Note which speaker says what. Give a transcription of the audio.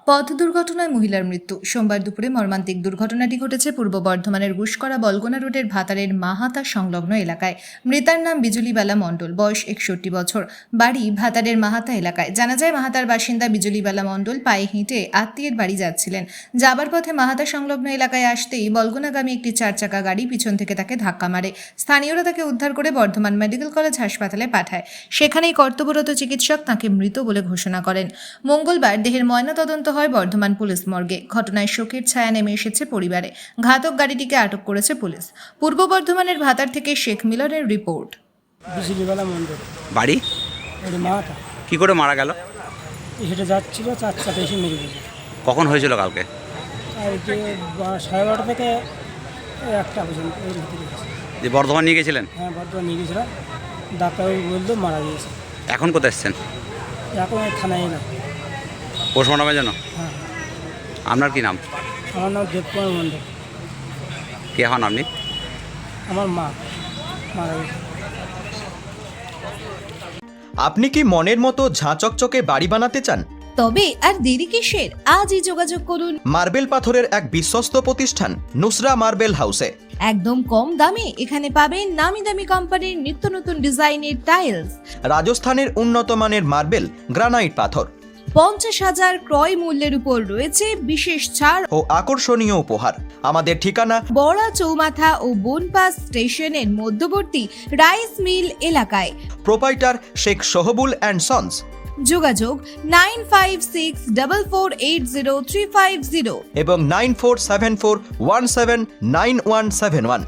Speaker 1: পথ দুর্ঘটনায় মহিলার মৃত্যু। সোমবার দুপুরে মর্মান্তিক দুর্ঘটনাটি ঘটেছে পূর্ব বর্ধমানের গুসকরা বলগোনা রোডের ভাতারের মাহাতা সংলগ্ন এলাকায়। মৃতার নাম বিজুলিবালা মণ্ডল, বয়স 61 বছর, বাড়ি ভাতারের মাহাতা এলাকায়। জানা যায়, মাহাতার বাসিন্দা বিজুলিবালা মণ্ডল পায়ে হেঁটে আত্মীয়ের বাড়ি যাচ্ছিলেন। যাবার পথে মাহাতা সংলগ্ন এলাকায় আসতেই বলগোনাগামী একটি 4 চাকা গাড়ি পিছন থেকে তাকে ধাক্কা মারে। স্থানীয়রা তাকে উদ্ধার করে বর্ধমান মেডিকেল কলেজ হাসপাতালে পাঠায়। সেখানেই কর্তব্যরত চিকিৎসক তাঁকে মৃত বলে ঘোষণা করেন। মঙ্গলবার দেহের ময়নাতদন্ত হয় বর্ধমান পুলিশ মর্গে। ঘটনায় শোকের ছায়া নেমে এসেছে পরিবারে। ঘাতক গাড়িটিকে আটক করেছে পুলিশ। পূর্ব বর্ধমানের ভাতার থেকে শেখ মিলনের রিপোর্ট।
Speaker 2: বিজুলিবালা মণ্ডল,
Speaker 3: বাড়ি
Speaker 2: ওর মাটা
Speaker 3: কি করে মারা গেল?
Speaker 2: হেঁটে যাচ্ছিল, 4 চাকা এসে মেরে গেছে।
Speaker 3: কখন হয়েছিল কালকে?
Speaker 2: আর যে 12:30 থেকে 1টা পর্যন্ত এর ভিতরে গেছে।
Speaker 3: যে বর্ধমান নিয়ে গেছিলেন?
Speaker 2: হ্যাঁ, বর্ধমান নিয়ে গেছিলাম। ডাক্তারবাবু বললো মারা গিয়েছে।
Speaker 3: এখন কোথায় এসছেন?
Speaker 2: এখন এই থানায় না।
Speaker 3: পোস্টমর্টমের জন্য?
Speaker 2: হ্যাঁ,
Speaker 3: আপনার কি নাম?
Speaker 2: আমার নাম দেবকুমার মণ্ডল।
Speaker 3: কে হন আপনি?
Speaker 2: আমার মা মারা গেছে।
Speaker 4: আপনি কি মনের মতো ঝাঁচকচকে বাড়ি বানাতে চান?
Speaker 1: তবে আর দেরি কিসের? আজই যোগাযোগ করুন
Speaker 4: মার্বেল পাথরের এক বিশ্বস্ত প্রতিষ্ঠান নুসরা মার্বেল হাউসে।
Speaker 1: একদম কম দামে এখানে পাবেন নামি দামি কোম্পানির নিত্য নতুন ডিজাইনের টাইলস,
Speaker 4: রাজস্থানের উন্নত মানের মার্বেল, গ্রানাইট পাথর
Speaker 1: 50,000 ক্রয় মূল্যের উপর রয়েছে বিশেষ ছাড়
Speaker 4: ও আকর্ষণীয় উপহার। আমাদের ঠিকানা
Speaker 1: বড়া চৌমাথা ও বনপাস স্টেশনের মধ্যবর্তী রাইস মিল এলাকায়।
Speaker 4: Proprietor Sheikh Sohbul and sons.
Speaker 1: যোগাযোগ 9564480350
Speaker 4: এবং 9474179171।